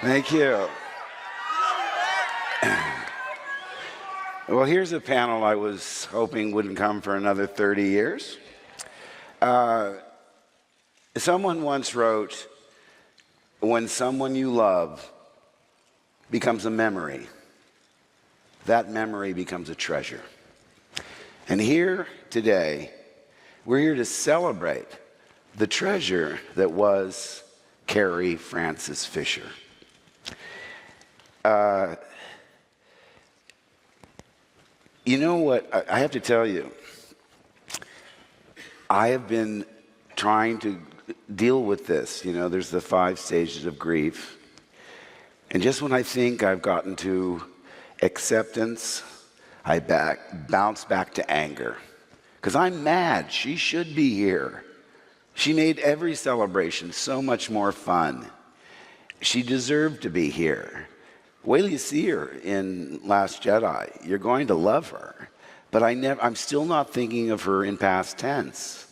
Thank you. Well, here's a panel I was hoping wouldn't come for another 30 years. Someone once wrote, when someone you love becomes a memory, that memory becomes a treasure. And here today, we're here to celebrate the treasure that was Carrie Frances Fisher. You know what? I have to tell you, I have been trying to deal with this. You know, there's the 5 stages of grief. And just when I think I've gotten to acceptance, I bounce back to anger. Because I'm mad. She should be here. She made every celebration so much more fun. She deserved to be here. Wait till you see her in Last Jedi. You're going to love her. But I'm still not thinking of her in past tense.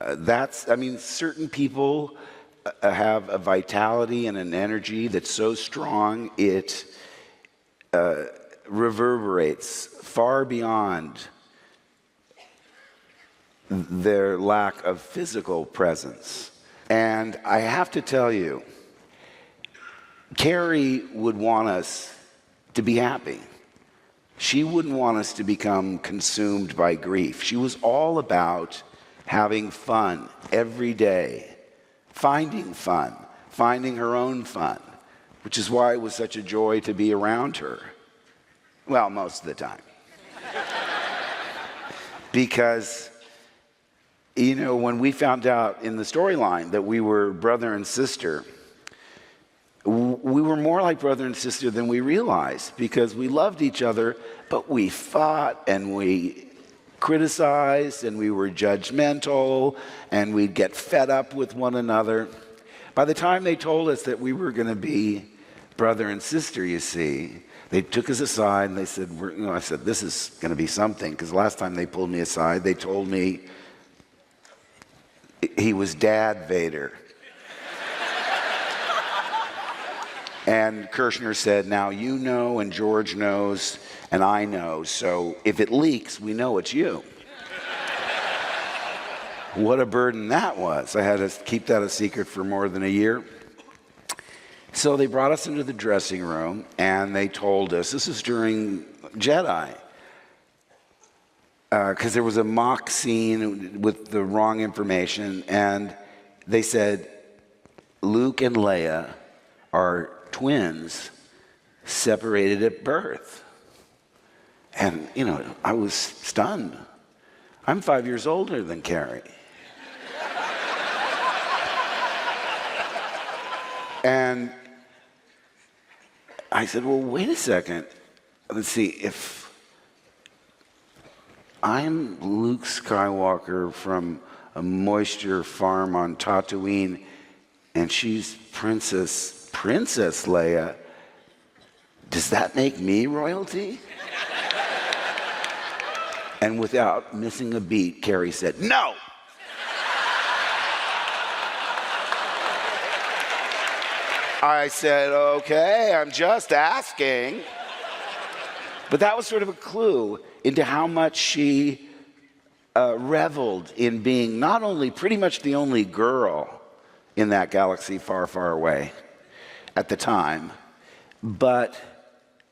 Certain people have a vitality and an energy that's so strong it reverberates far beyond their lack of physical presence. And I have to tell you, Carrie would want us to be happy. She wouldn't want us to become consumed by grief. She was all about having fun every day, finding her own fun, which is why it was such a joy to be around her. Well, most of the time. Because, you know, when we found out in the storyline that we were brother and sister, we were more like brother and sister than we realized, because we loved each other, but we fought and we criticized and we were judgmental and we'd get fed up with one another. By the time they told us that we were going to be brother and sister, you see, they took us aside and they said, I said, this is going to be something, because last time they pulled me aside, they told me he was Dad Vader. And Kirshner said, now you know and George knows and I know, so if it leaks, we know it's you. What a burden that was. I had to keep that a secret for more than a year. So they brought us into the dressing room and they told us, this is during Jedi, because there was a mock scene with the wrong information, and they said, Luke and Leia are twins separated at birth. And, you know, I was stunned. I'm 5 years older than Carrie. And I said, well, wait a second. Let's see, if I'm Luke Skywalker from a moisture farm on Tatooine, and she's Princess Leia, does that make me royalty? And without missing a beat, Carrie said, no! I said, okay, I'm just asking. But that was sort of a clue into how much she reveled in being not only pretty much the only girl in that galaxy far, far away at the time, but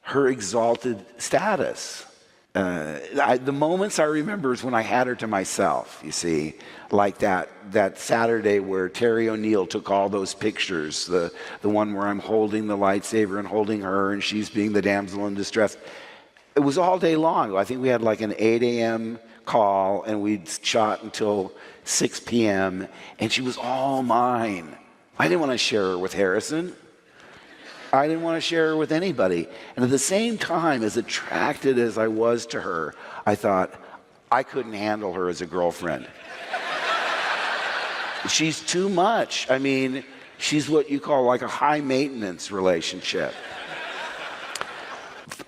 her exalted status. The moments I remember is when I had her to myself, you see, like that Saturday where Terry O'Neill took all those pictures, the one where I'm holding the lightsaber and holding her and she's being the damsel in distress. It was all day long. I think we had like an 8 a.m. call and we'd shot until 6 p.m. and she was all mine. I didn't want to share her with Harrison. I didn't want to share her with anybody. And at the same time, as attracted as I was to her, I thought, I couldn't handle her as a girlfriend. She's too much. I mean, she's what you call like a high maintenance relationship.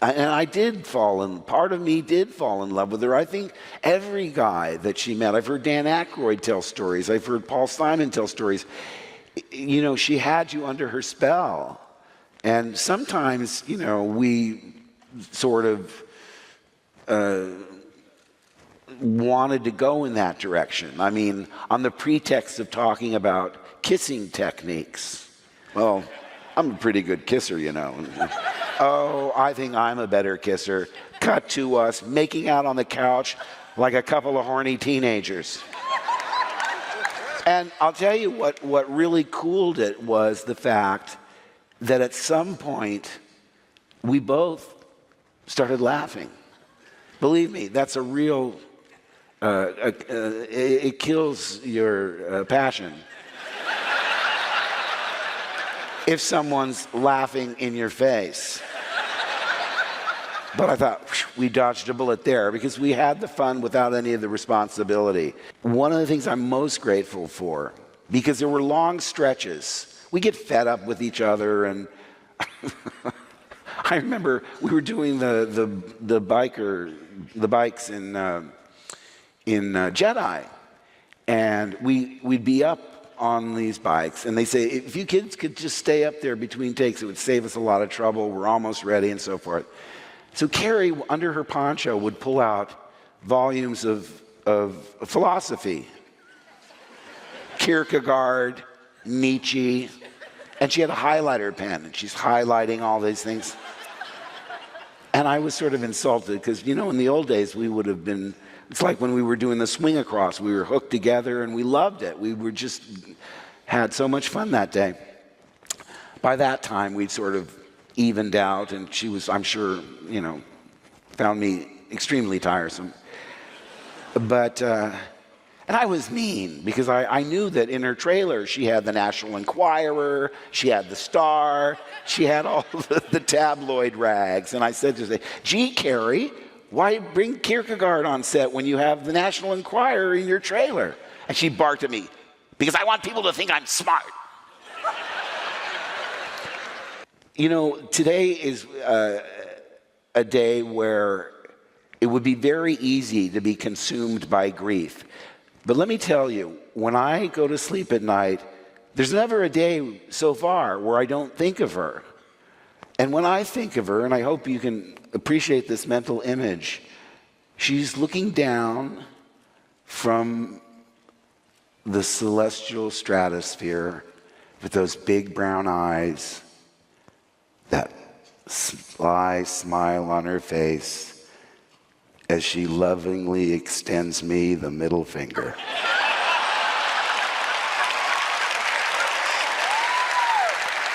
And I did part of me did fall in love with her. I think every guy that she met, I've heard Dan Aykroyd tell stories, I've heard Paul Simon tell stories. You know, she had you under her spell. And sometimes, you know, we sort of wanted to go in that direction. I mean, on the pretext of talking about kissing techniques. Well, I'm a pretty good kisser, you know. Oh, I think I'm a better kisser. Cut to us making out on the couch like a couple of horny teenagers. And I'll tell you what really cooled it was the fact that at some point we both started laughing. Believe me, that's a real, it kills your passion. If someone's laughing in your face. But I thought, we dodged a bullet there because we had the fun without any of the responsibility. One of the things I'm most grateful for, because there were long stretches, we get fed up with each other, and I remember we were doing the bikes in Jedi, and we'd be up on these bikes, and they say, if you kids could just stay up there between takes, it would save us a lot of trouble. We're almost ready, and so forth. So Carrie, under her poncho, would pull out volumes of philosophy. Kierkegaard, Nietzsche, and she had a highlighter pen, and she's highlighting all these things. And I was sort of insulted, because, you know, in the old days, we would have been, it's like when we were doing the swing across, we were hooked together, and we loved it. We were just, had so much fun that day. By that time, we'd sort of evened out, and she was, I'm sure, you know, found me extremely tiresome. But, and I was mean, because I knew that in her trailer she had the National Enquirer, she had the Star, she had all the tabloid rags. And I said to her, gee, Carrie, why bring Kierkegaard on set when you have the National Enquirer in your trailer? And she barked at me, because I want people to think I'm smart. You know, today is a day where it would be very easy to be consumed by grief. But let me tell you, when I go to sleep at night, there's never a day so far where I don't think of her. And when I think of her, and I hope you can appreciate this mental image, she's looking down from the celestial stratosphere with those big brown eyes, that sly smile on her face as she lovingly extends me the middle finger.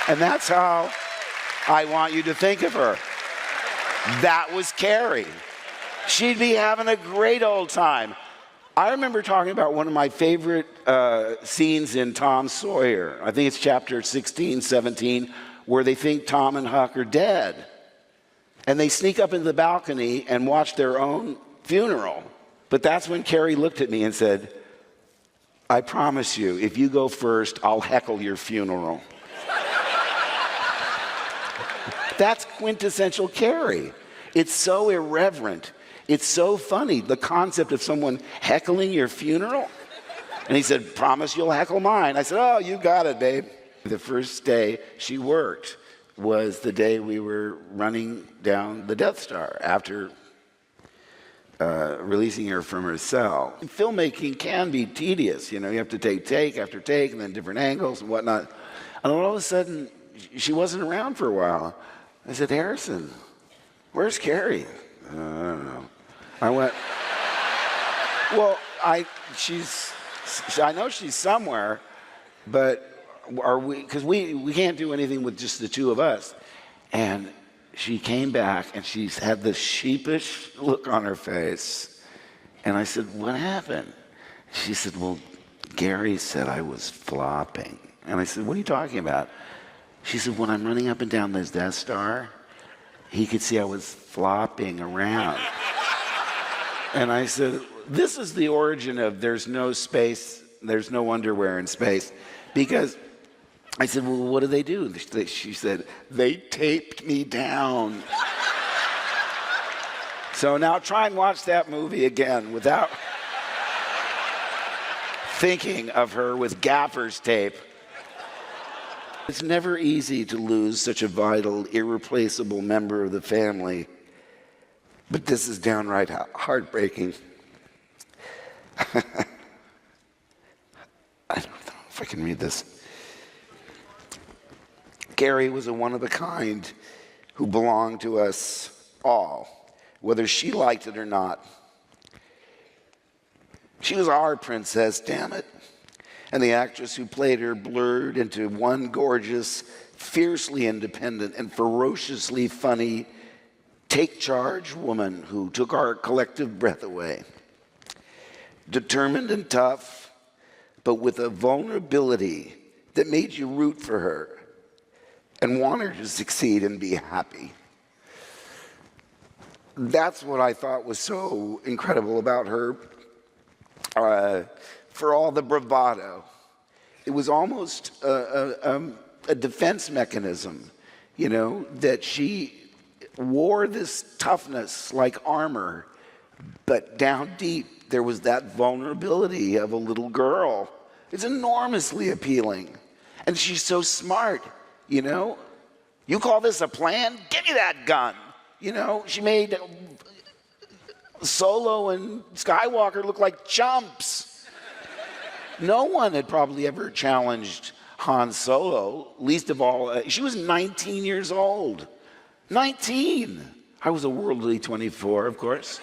And that's how I want you to think of her. That was Carrie. She'd be having a great old time. I remember talking about one of my favorite scenes in Tom Sawyer. I think it's chapter 16, 17, where they think Tom and Huck are dead. And they sneak up into the balcony and watch their own funeral. But that's when Carrie looked at me and said, I promise you, if you go first, I'll heckle your funeral. That's quintessential Carrie. It's so irreverent. It's so funny, the concept of someone heckling your funeral. And he said, promise you'll heckle mine. I said, oh, you got it, babe. The first day she worked was the day we were running down the Death Star after releasing her from her cell. Filmmaking can be tedious. You know, you have to take after take and then different angles and whatnot. And all of a sudden, she wasn't around for a while. I said, Harrison, where's Carrie? I don't know. I went, well, I know she's somewhere, but because we can't do anything with just the two of us. And she came back, and she's had this sheepish look on her face. And I said, what happened? She said, well, Gary said I was flopping. And I said, what are you talking about? She said, when I'm running up and down this Death Star, he could see I was flopping around. And I said, this is the origin of there's no space, there's no underwear in space. Because I said, well, what do they do? She said, they taped me down. So now try and watch that movie again without thinking of her with gaffer's tape. It's never easy to lose such a vital, irreplaceable member of the family, but this is downright heartbreaking. I don't know if I can read this. Carrie was a one-of-a-kind who belonged to us all, whether she liked it or not. She was our princess, damn it. And the actress who played her blurred into one gorgeous, fiercely independent, and ferociously funny take-charge woman who took our collective breath away. Determined and tough, but with a vulnerability that made you root for her and want her to succeed and be happy. That's what I thought was so incredible about her. For all the bravado, it was almost a defense mechanism, you know, that she wore this toughness like armor, but down deep there was that vulnerability of a little girl. It's enormously appealing. And she's so smart, you know. You call this a plan? Give me that gun. You know, she made Solo and Skywalker look like chumps. No one had probably ever challenged Han Solo, least of all, she was 19 years old. 19! I was a worldly 24, of course.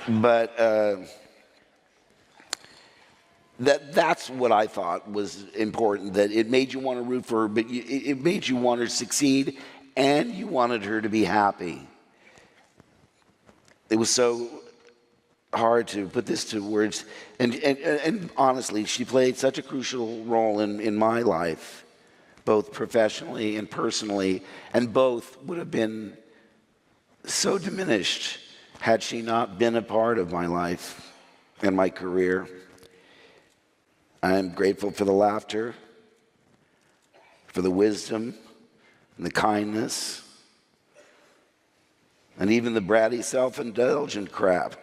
But that's what I thought was important, that it made you want to root for her, but it made you want her to succeed, and you wanted her to be happy. It was so hard to put this to words, and honestly, she played such a crucial role in my life, both professionally and personally, and both would have been so diminished had she not been a part of my life and my career. I'm grateful for the laughter, for the wisdom, and the kindness, and even the bratty, self-indulgent crap.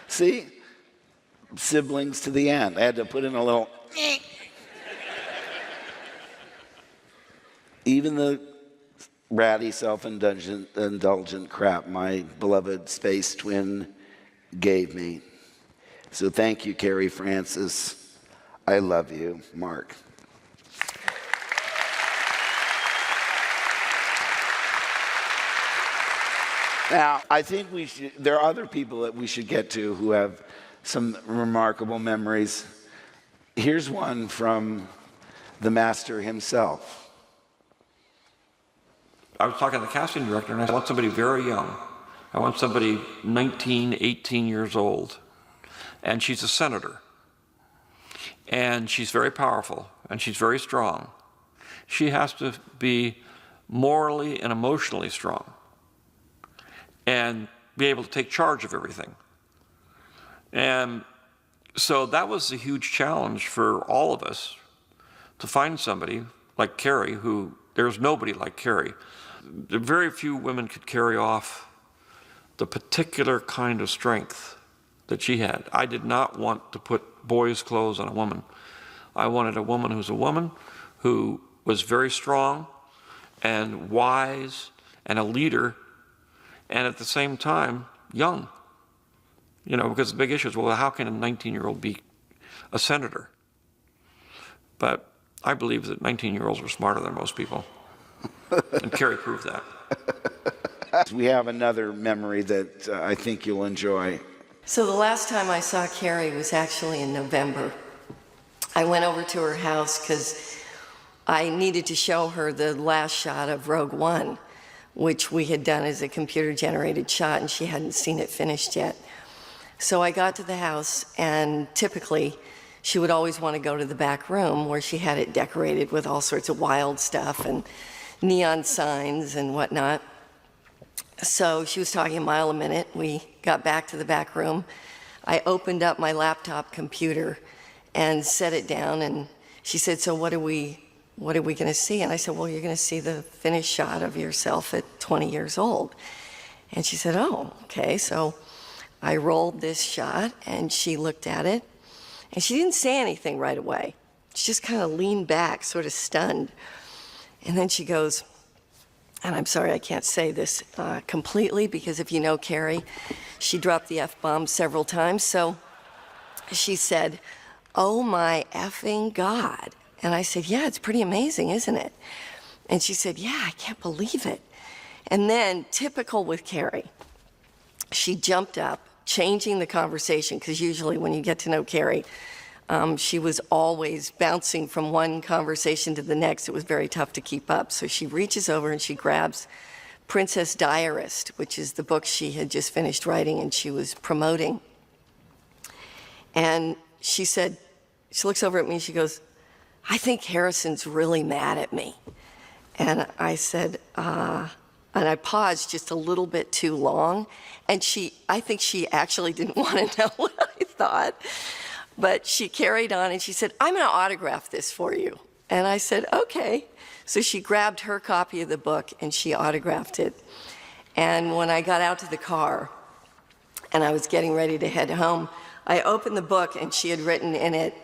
See? Siblings to the end. I had to put in a little even the bratty, self-indulgent crap my beloved space twin gave me. So thank you, Carrie Francis. I love you, Mark. Now, I think there are other people that we should get to who have some remarkable memories. Here's one from the master himself. I was talking to the casting director, and I want somebody very young. I want somebody 19, 18 years old. And she's a senator. And she's very powerful, and she's very strong. She has to be morally and emotionally strong and be able to take charge of everything. And so that was a huge challenge for all of us, to find somebody like Carrie, who, there's nobody like Carrie. Very few women could carry off the particular kind of strength that she had. I did not want to put boys' clothes on a woman. I wanted a woman who's a woman, who was very strong and wise and a leader, and at the same time, young. You know, because the big issue is, well, how can a 19-year-old be a senator? But I believe that 19-year-olds are smarter than most people. And Carrie proved that. We have another memory that I think you'll enjoy. So the last time I saw Carrie was actually in November. I went over to her house because I needed to show her the last shot of Rogue One, which we had done as a computer-generated shot, and she hadn't seen it finished yet. So I got to the house, and typically she would always want to go to the back room where she had it decorated with all sorts of wild stuff and neon signs and whatnot. So she was talking a mile a minute. We got back to the back room. I opened up my laptop computer and set it down, and she said, so what are we going to see? And I said, well, you're going to see the finished shot of yourself at 20 years old. And she said, oh, okay. So I rolled this shot, and she looked at it, And she didn't say anything right away. She just kind of leaned back, sort of stunned. And then she goes, and I'm sorry I can't say this completely, because if you know Carrie, she dropped the F-bomb several times. So she said, "Oh my effing God." And I said, "Yeah, it's pretty amazing, isn't it?" And she said, "Yeah, I can't believe it." And then, typical with Carrie, she jumped up, changing the conversation, because usually when you get to know Carrie, she was always bouncing from one conversation to the next. It was very tough to keep up. So she reaches over and she grabs Princess Diarist, which is the book she had just finished writing and she was promoting. And she said, she looks over at me and she goes, "I think Harrison's really mad at me." And I said, and I paused just a little bit too long. And I think she actually didn't want to know what I thought. But she carried on and she said, "I'm going to autograph this for you." And I said, "Okay." So she grabbed her copy of the book and she autographed it. And when I got out to the car and I was getting ready to head home, I opened the book and she had written in it,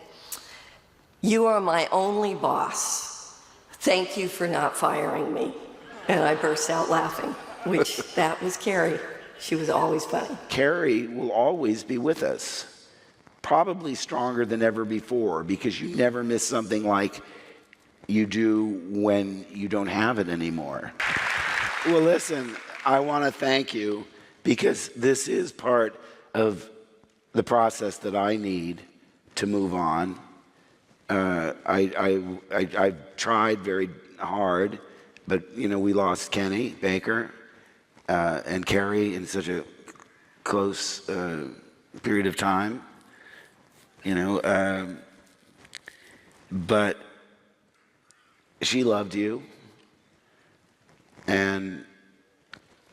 "You are my only boss. Thank you for not firing me." And I burst out laughing, which that was Carrie. She was always funny. Carrie will always be with us, probably stronger than ever before, because you never miss something like you do when you don't have it anymore. Well, listen, I want to thank you, because this is part of the process that I need to move on. I've tried very hard, but we lost Kenny Baker and Carrie in such a close period of time. But she loved you, and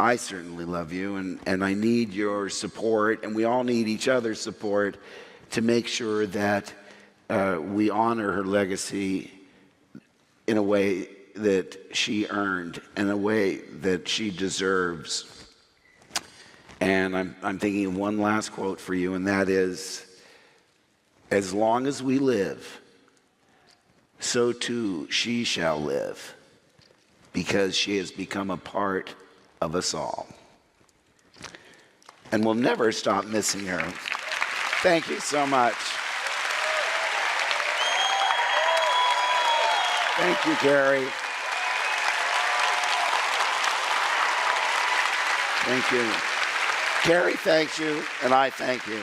I certainly love you, and I need your support, and we all need each other's support to make sure that we honor her legacy in a way that she earned, in a way that she deserves. And I'm thinking of one last quote for you, and that is, "As long as we live, so too she shall live, because she has become a part of us all." And we'll never stop missing her. Thank you so much. Thank you, Carrie. Thank you. Carrie thanks you, and I thank you.